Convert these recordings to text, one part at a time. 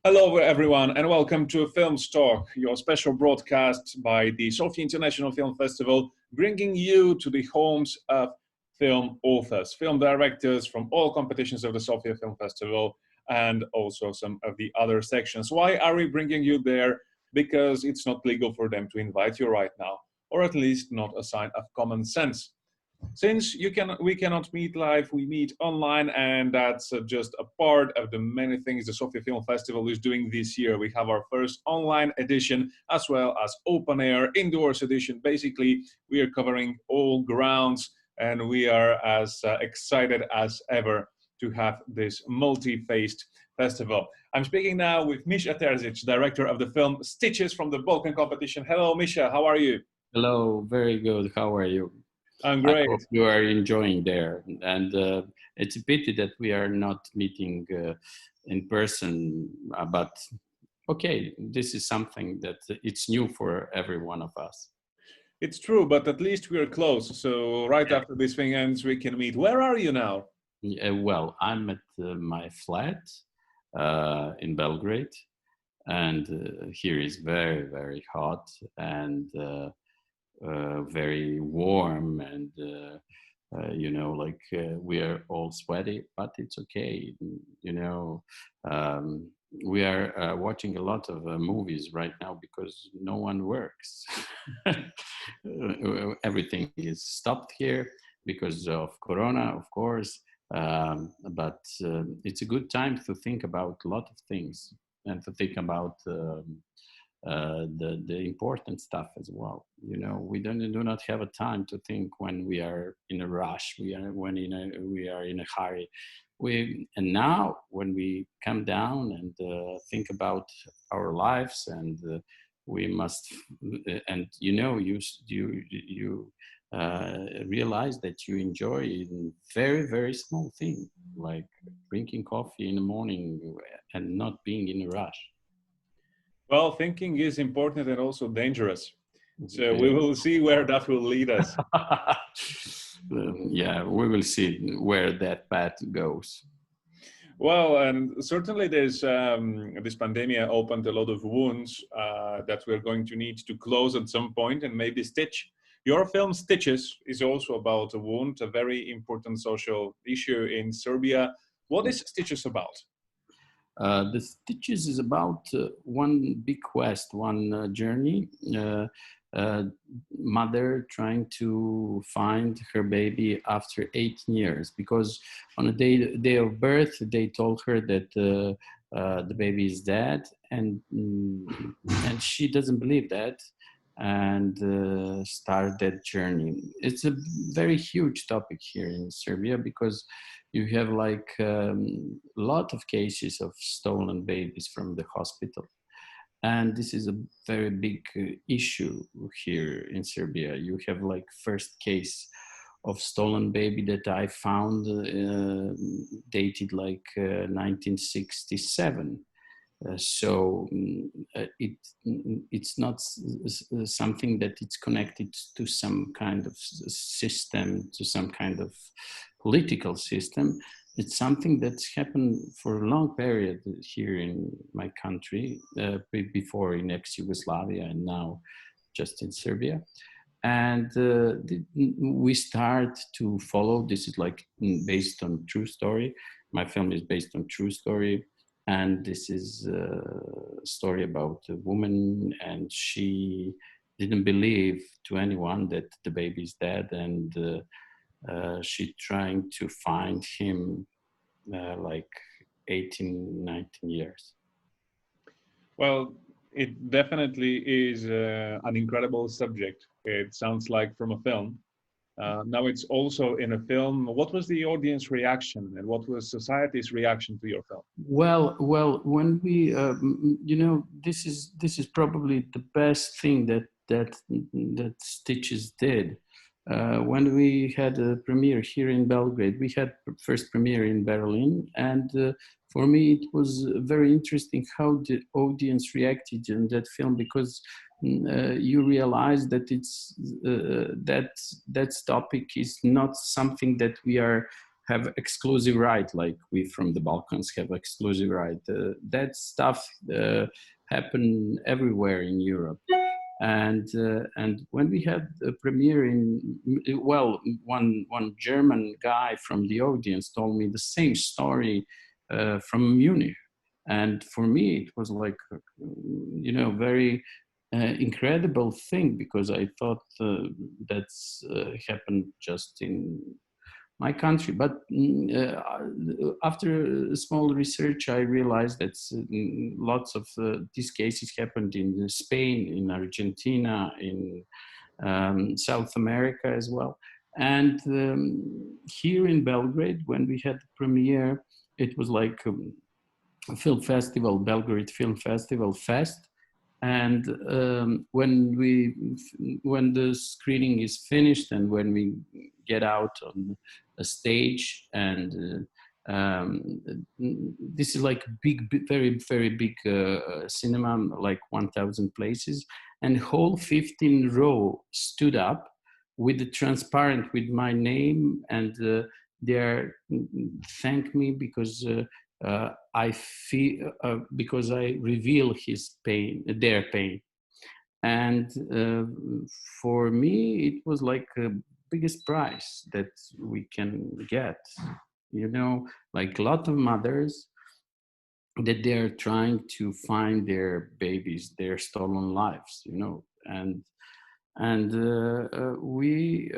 Hello everyone and welcome to Film Talk, your special broadcast by the Sofia International Film Festival, bringing you to the homes of film authors, film directors from all competitions of the Sofia Film Festival and also some of the other sections. Why are we bringing you there? Because it's not legal for them to invite you right now, or at least not a sign of common sense. Since we cannot meet live, we meet online, and that's just a part of the many things the Sofia Film Festival is doing this year. We have our first online edition as well as open air, indoors edition. Basically, we are covering all grounds, and we are as excited as ever to have this multi-faced festival. I'm speaking now with Miroslav Terzich, director of the film Stitches from the Balkan competition. Hello, Misha, how are you? Hello, very good. How are you? I'm great. I hope you are enjoying there. And it's a pity that we are not meeting in person, but okay, this is something that it's new for every one of us. It's true, but at least we are close. So right after this thing ends, we can meet. Where are you now? Well, I'm at my flat in Belgrade, and here is very, very hot and very warm, and we are all sweaty, but it's okay. We are watching a lot of movies right now because no one works. Everything is stopped here because of Corona, of course, but it's a good time to think about a lot of things and to think about the important stuff as well. We do not have a time to think when we are in a rush. We are in a hurry. And now when we come down and think about our lives, and we must, and you realize that you enjoy very, very small things like drinking coffee in the morning and not being in a rush. Well, thinking is important and also dangerous. So we will see where that will lead us. Yeah, we will see where that path goes. Well, and certainly there's this pandemic opened a lot of wounds that we're going to need to close at some point and maybe stitch. Your film Stitches is also about a wound, a very important social issue in Serbia. What is Stitches about? The Stitches is about one big quest, one journey. Mother trying to find her baby after 18 years, because on the day of birth, they told her that the baby is dead, and she doesn't believe that, and start that journey. It's a very huge topic here in Serbia because you have like a lot of cases of stolen babies from the hospital. And this is a very big issue here in Serbia. You have like first case of stolen baby that I found dated like 1967. So it's not something that it's connected to some kind of system, to some kind of political system. It's something that's happened for a long period here in my country, before in ex-Yugoslavia and now just in Serbia. And we start to follow, this is like based on true story. My film is based on true story. And this is a story about a woman, and she didn't believe to anyone that the baby is dead, and she trying to find him like 18, 19 years. Well, it definitely is an incredible subject. It sounds like from a film. Now it's also in a film. What was the audience reaction, and what was society's reaction to your film? Well, when we, this is probably the best thing that Stitches did. When we had a premiere here in Belgrade, we had first premiere in Berlin, and for me it was very interesting how the audience reacted in that film, because you realize that it's that topic is not something that we are have exclusive right, like we from the Balkans have exclusive right. That stuff happen everywhere in Europe. And when we had a premiere one German guy from the audience told me the same story from Munich. And for me, it was like, very incredible thing, because I thought that's happened just in my country. But after a small research, I realized that lots of these cases happened in Spain, in Argentina, in South America as well. And here in Belgrade, when we had the premiere, it was like a film festival, Belgrade Film Festival Fest. And when the screening is finished and when we get out on a stage, and this is like big, very, very big cinema, like 1,000 places, and whole 15 row stood up with the transparent with my name, and they thank me because I feel because I reveal his pain, their pain, and for me it was like a biggest prize that we can get. Like a lot of mothers that they're trying to find their babies, their stolen lives, and we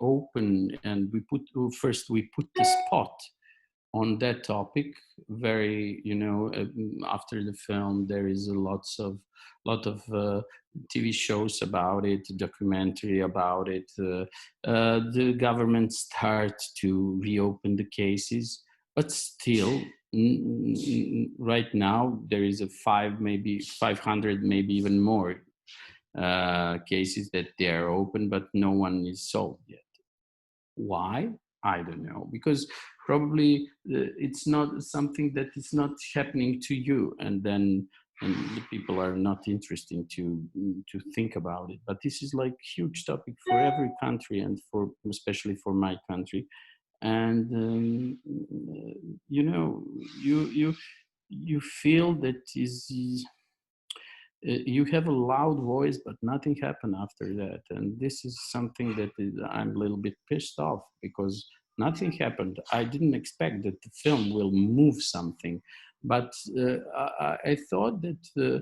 open and we put the spot on that topic. Very, after the film, there is a lot of TV shows about it, documentary about it. The government starts to reopen the cases, but still, right now there is maybe 500, maybe even more cases that they are open, but no one is solved yet. Why? I don't know, because probably it's not something that is not happening to you, and the people are not interested to think about it. But this is like huge topic for every country, and especially for my country. And you feel that you have a loud voice, but nothing happened after that. And this is something that I'm a little bit pissed off, because nothing happened. I didn't expect that the film will move something, but I thought that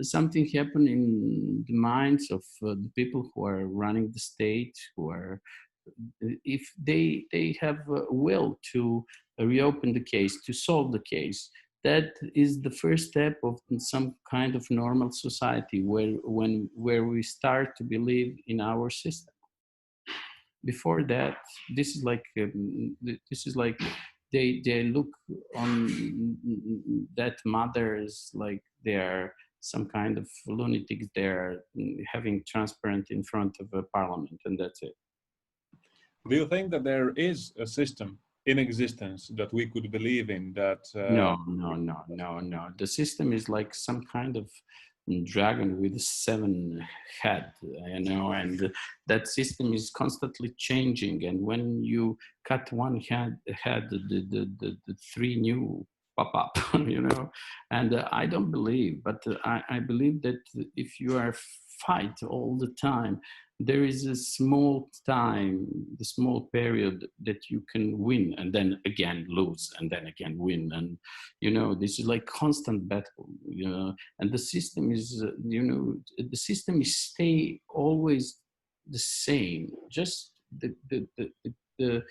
something happened in the minds of the people who are running the state, who are, if they have a will to reopen the case, to solve the case. That is the first step of some kind of normal society where we start to believe in our system. Before that, this is like they look on that mothers like they're some kind of lunatics. They're having transparent in front of a parliament, and that's it. Do you think that there is a system in existence that we could believe in? That No. The system is like some kind of dragon with 7 head, and that system is constantly changing. And when you cut one head, the 3 new pop up, And I don't believe, but I believe that if you are fight all the time, there is a small time, the small period that you can win and then again lose and then again win. And, this is like constant battle, and the system is, the system is stay always the same. Just the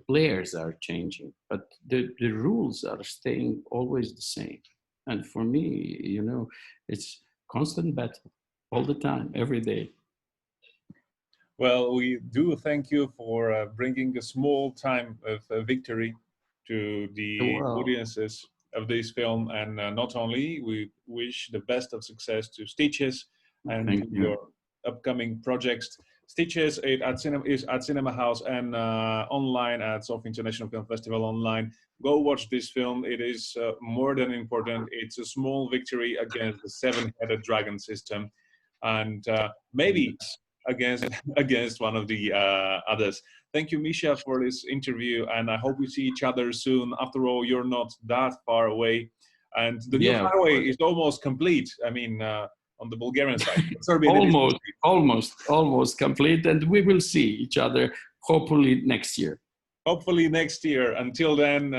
players are changing, but the rules are staying always the same. And for me, it's constant battle all the time, every day. Well, we do thank you for bringing a small time of victory to the audiences of this film. And not only, we wish the best of success to Stitches and your upcoming projects. Stitches is at Cinema House and online at Sofia International Film Festival online. Go watch this film. It is more than important. It's a small victory against the 7-headed dragon system. And maybe against one of the others. Thank you, Misha, for this interview, and I hope we see each other soon. After all, you're not that far away, and the new highway is almost complete. I mean, on the Bulgarian side, Serbian almost complete, and we will see each other hopefully next year. Hopefully next year. Until then,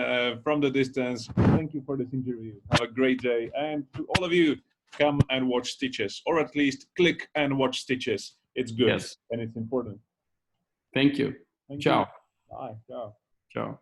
from the distance, thank you for this interview. Have a great day, and to all of you, come and watch Stitches, or at least click and watch Stitches. It's good and it's important. Thank you. Thank Ciao. You. Bye. Ciao. Ciao.